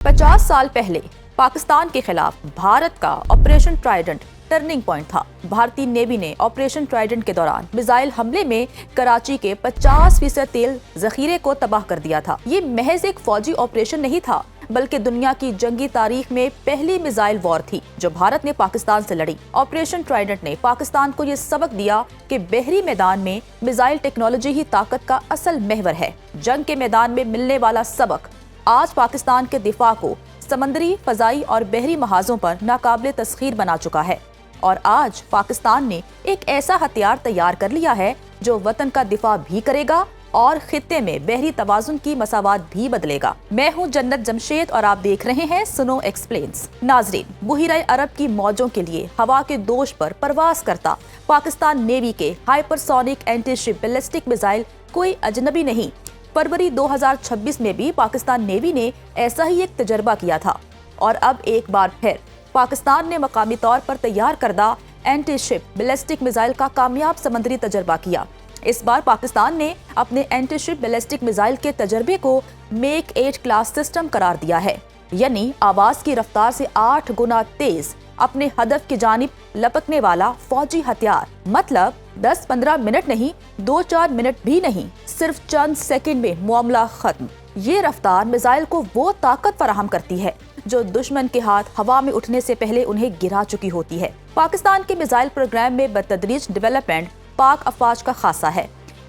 50 साल पहले पाकिस्तान के खिलाफ भारत का ऑपरेशन ट्राइडेंट टर्निंग पॉइंट था। भारतीय नेवी ने ऑपरेशन ट्राइडेंट के दौरान मिसाइल हमले में कराची के 50% तेल जखीरे को तबाह कर दिया था। ये महज एक फौजी ऑपरेशन नहीं था, बल्कि दुनिया की जंगी तारीख में पहली मिसाइल वॉर थी जो भारत ने पाकिस्तान से लड़ी। ऑपरेशन ट्राइडेंट ने पाकिस्तान को ये सबक दिया कि बहरी मैदान में मिसाइल टेक्नोलॉजी ही ताकत का असल महवर है। जंग के मैदान में मिलने वाला सबक आज पाकिस्तान के दिफा को समंदरी, फजाई और बहरी महाजों पर नाकाबिले तस्खीर बना चुका है। और आज पाकिस्तान ने एक ऐसा हथियार तैयार कर लिया है जो वतन का दिफा भी करेगा और खित्ते में बहरी तवाजुन की मसावात भी बदलेगा। मैं हूं जन्नत जमशेद और आप देख रहे हैं सुनो एक्सप्लेन्स। नाजरीन, बुहिरा अरब की मौजों के लिए हवा के दोष पर परवाज करता पाकिस्तान नेवी के hypersonic anti ship ballistic missile कोई अजनबी नहीं। फरवरी 2026 में भी पाकिस्तान नेवी ने ऐसा ही एक तजर्बा किया था और अब एक बार फिर पाकिस्तान ने मकामी तौर पर तैयार करदा एंटी शिप बैलिस्टिक मिसाइल का कामयाब समंदरी तजर्बा किया। इस बार पाकिस्तान ने अपने एंटी शिप बैलिस्टिक मिसाइल के तजर्बे को मेक 8 क्लास सिस्टम करार दिया है, यानी आवाज की रफ्तार से 8 गुना तेज अपने हदफ की जानिब लपकने वाला फौजी हथियार। मतलब 10-15 मिनट नहीं, 2-4 मिनट भी नहीं, सिर्फ चंद सेकंड में मामला खत्म। ये रफ्तार मिसाइल को वो ताकत फराहम करती है जो दुश्मन के हाथ हवा में उठने से पहले उन्हें गिरा चुकी होती है। पाकिस्तान के मिसाइल प्रोग्राम में बतदरीज डेवलपमेंट पाक अफवाज का खासा है।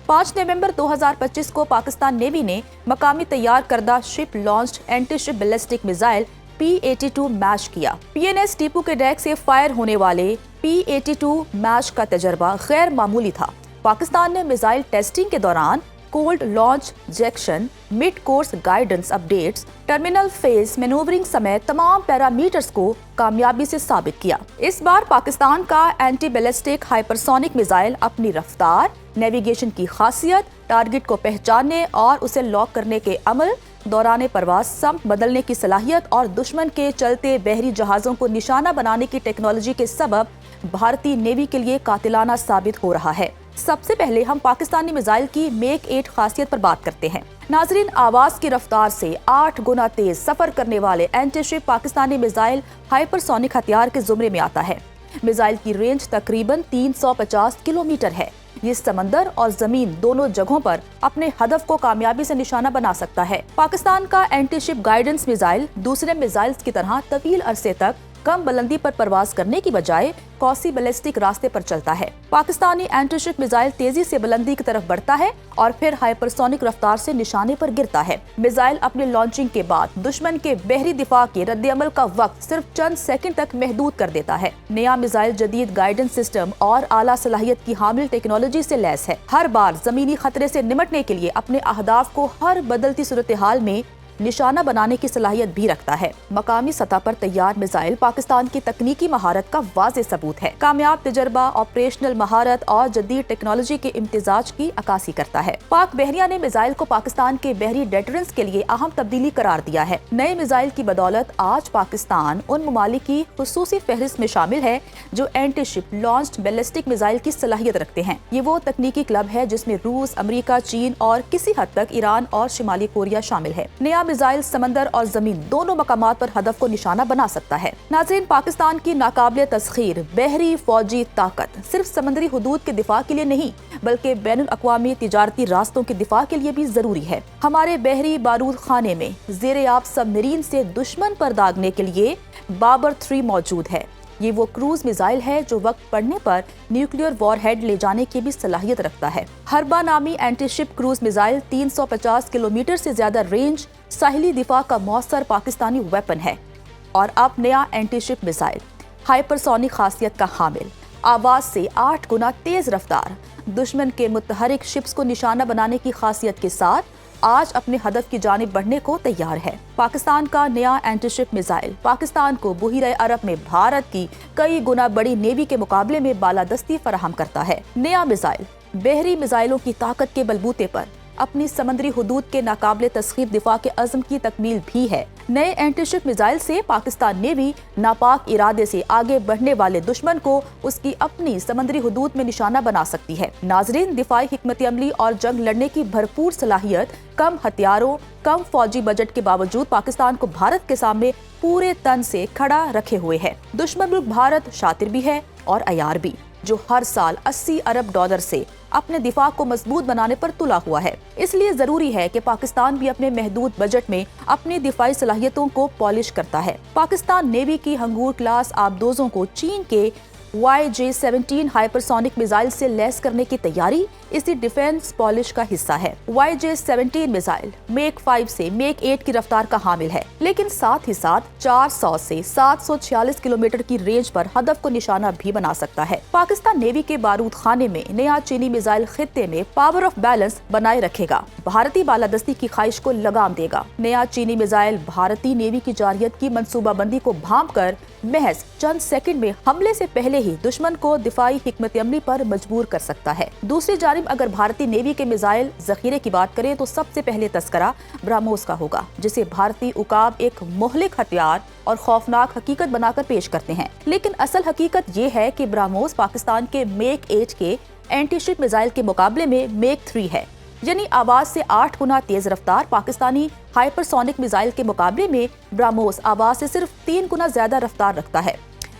5 नवंबर 2025 को पाकिस्तान नेवी ने मकामी तैयार करदा ship launched anti ship ballistic missile P-82 match किया। PNS टीपू के डेक से फायर होने वाले P-82 मैच का तजर्बा गैर मामूली था। पाकिस्तान ने मिसाइल टेस्टिंग के दौरान cold launch ejection, mid course guidance updates, terminal phase manoeuvring समेत तमाम पैरामीटर्स को कामयाबी से साबित किया। इस बार पाकिस्तान का एंटी बैलिस्टिक हाइपरसोनिक मिसाइल अपनी रफ्तार, नेविगेशन की खासियत, टारगेट को पहचानने और उसे लॉक करने के अमल, दौरान परवाज समत बदलने की सलाहियत और दुश्मन के चलते बहरी जहाजों को निशाना बनाने की टेक्नोलॉजी के सबब भारतीय नेवी के लिए कातिलाना साबित हो रहा है। सबसे पहले हम पाकिस्तानी मिसाइल की मेक 8 खासियत पर बात करते हैं। नाजरीन, आवाज की रफ्तार से 8 गुना तेज सफर करने वाले anti ship Pakistani missile hypersonic हथियार के जुमरे में आता है। मिसाइल की रेंज तकरीबन 350 किलोमीटर है। ये समंदर और जमीन दोनों जगहों पर अपने हदफ को कामयाबी से निशाना बना सकता है। पाकिस्तान का एंटी शिप गाइडेंस मिसाइल दूसरे मिसाइल्स की तरह तवील अरसे तक कम बुलंदी पर परवाज करने की बजाय कॉसी बैलिस्टिक रास्ते पर चलता है। पाकिस्तानी एंटी शिप मिसाइल तेजी से बुलंदी की तरफ बढ़ता है और फिर हाइपरसोनिक रफ्तार से निशाने पर गिरता है। मिसाइल अपने लॉन्चिंग के बाद दुश्मन के बहरी दिफा के रद्द-ए-अमल का वक्त सिर्फ चंद सेकंड तक महदूद कर देता है। नया मिसाइल जदीद गाइडेंस सिस्टम और आला सलाहियत की हामिल टेक्नोलॉजी से लैस है। हर बार जमीनी खतरे से निमटने के लिए अपने अहदाफ को हर बदलती सूरत हाल में निशाना बनाने की सलाहियत भी रखता है। मकामी सतह पर तैयार मिसाइल पाकिस्तान की तकनीकी महारत का वाज़ेह सबूत है। कामयाब तजर्बा, ऑपरेशनल महारत और जदीद टेक्नोलॉजी के इम्तिजाज की अक्कासी करता है। पाक बहरिया ने मिसाइल को पाकिस्तान के बहरी डेटरेंस के लिए अहम तब्दीली करार दिया है। नए मिसाइल की बदौलत आज पाकिस्तान उन ममालिक की खुसूसी फहरिस्त में शामिल है जो anti ship launched ballistic missile की सलाहियत रखते हैं। ये वो तकनीकी क्लब है जिसमें रूस, अमेरिका, चीन और किसी हद तक ईरान और शिमाली कोरिया शामिल है। नया मिसाइल समंदर और जमीन दोनों मकामात पर हदफ को निशाना बना सकता है। नाज़रीन, पाकिस्तान की नाकाबिले तस्खीर बहरी फौजी ताकत सिर्फ समंदरी हुदूद के दिफा के लिए नहीं, बल्कि बैनुल अक़वामी तिजारती रास्तों के दिफा के लिए भी जरूरी है। हमारे बहरी बारूद खाने में ज़ेर-ए-आब सबमरीन से दुश्मन पर दागने के लिए बाबर 3 मौजूद है। ये वो क्रूज मिसाइल है जो वक्त पड़ने पर न्यूक्लियर वॉरहेड ले जाने की भी सलाहियत रखता है। हरबा नामी anti ship cruise missile 350 kilometre से ज्यादा रेंज, साहिली दिफा का मौसर पाकिस्तानी वेपन है। और अब नया एंटी शिप मिसाइल हाइपरसोनिक खासियत का हामिल, आवाज से 8 गुना तेज रफ्तार, दुश्मन के मुतहरिक शिप्स को निशाना बनाने की खासियत के साथ आज अपने हदफ की जानिब बढ़ने को तैयार है। पाकिस्तान का नया एंटी शिप मिसाइल पाकिस्तान को बुहिरा अरब में भारत की कई गुना बड़ी नेवी के मुकाबले में बालादस्ती फराहम करता है। नया मिसाइल बहरी मिसाइलों की ताकत के बलबूते पर अपनी समंदरी हुदूद के नाकाबिले तस्खीर दिफा के अज़्म की तकमील भी है। नए एंटीशिप मिसाइल से पाकिस्तान नेवी नापाक इरादे से आगे बढ़ने वाले दुश्मन को उसकी अपनी समंदरी हुदूद में निशाना बना सकती है। नाजरीन, दिफाई हिकमत अमली और जंग लड़ने की भरपूर सलाहियत, कम हथियारों, कम फौजी बजट के बावजूद पाकिस्तान को भारत के सामने पूरे तन से खड़ा रखे हुए है। दुश्मन मुल्क भारत शातिर भी है और अयार भी, जो हर साल 80 अरब डॉलर से अपने दिफा को मजबूत बनाने पर तुला हुआ है। इसलिए जरूरी है कि पाकिस्तान भी अपने महदूद बजट में अपनी दिफाई सलाहियतों को पॉलिश करता है। पाकिस्तान नेवी की हंगूर क्लास आबदोजों को चीन के YJ-17 हाइपरसोनिक मिसाइल से लैस करने की तैयारी इसी डिफेंस पॉलिश का हिस्सा है। YJ-17 मिसाइल मेक 5 से मेक 8 की रफ्तार का हामिल है, लेकिन साथ ही साथ 400 से 746 किलोमीटर की रेंज पर हदफ को निशाना भी बना सकता है। पाकिस्तान नेवी के बारूद खाने में नया चीनी मिसाइल खित्ते में पावर ऑफ बैलेंस बनाए रखेगा, भारतीय बालादस्ती की ख्वाहिश को लगाम देगा। नया चीनी मिसाइल भारतीय नेवी की जारियत की मंसूबाबंदी को भांप कर महज चंद सेकंड में हमले से पहले ही दुश्मन को दिफाई हिकमत अमली पर मजबूर कर सकता है। दूसरी जानिब अगर भारतीय नेवी के मिसाइल जखीरे की बात करें तो सबसे पहले तस्करा ब्रह्मोस का होगा, जिसे भारतीय उकाब एक मोहलिक हथियार और खौफनाक हकीकत बनाकर पेश करते हैं। लेकिन असल हकीकत ये है कि ब्रह्मोस पाकिस्तान के मेक 8 के एंटीशिप मिसाइल के मुकाबले में मेक 3 है, यानी आवाज से 8 गुना तेज रफ्तार। पाकिस्तानी हाइपरसोनिक मिसाइल के मुकाबले में ब्रह्मोस आवाज से सिर्फ 3 गुना ज्यादा रफ्तार रखता है।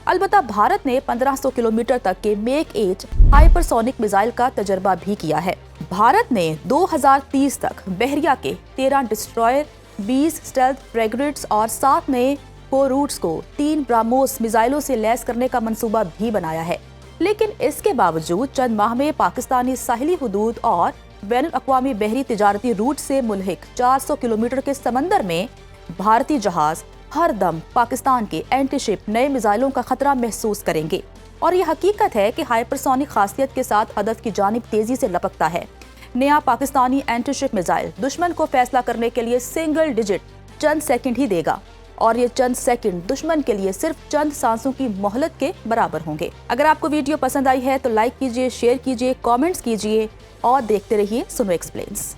अलबत्ता भारत ने 1500 किलोमीटर तक के मेक 8 हाइपरसोनिक मिसाइल का तजर्बा भी किया है। भारत ने 2030 तक बहरिया के 13 डिस्ट्रॉयर, 20 स्टेल्थ फ्रैगेट्स और 7 नए कोरूट्स को 3 ब्रह्मोस मिसाइलों से लैस करने का मंसूबा भी बनाया है। लेकिन इसके बावजूद चंद माह में पाकिस्तानी साहिली हुदूद और बैनुल-अक़वामी बहरी तिजारती रूट से मुल्हिक 400 किलोमीटर के समंदर में भारतीय जहाज हर दम पाकिस्तान के एंटीशिप नए मिसाइलों का खतरा महसूस करेंगे। और ये हकीकत है कि हाइपरसोनिक खासियत के साथ हदफ की जानिब तेजी से लपकता है। नया पाकिस्तानी एंटीशिप मिसाइल दुश्मन को फैसला करने के लिए सिंगल डिजिट चंद सेकंड ही देगा, और ये चंद सेकंड दुश्मन के लिए सिर्फ चंद सांसों की मोहलत के बराबर होंगे। अगर आपको वीडियो पसंद आई है तो लाइक कीजिए, शेयर कीजिए, कमेंट्स कीजिए और देखते रहिए सुनो एक्सप्लेन्स।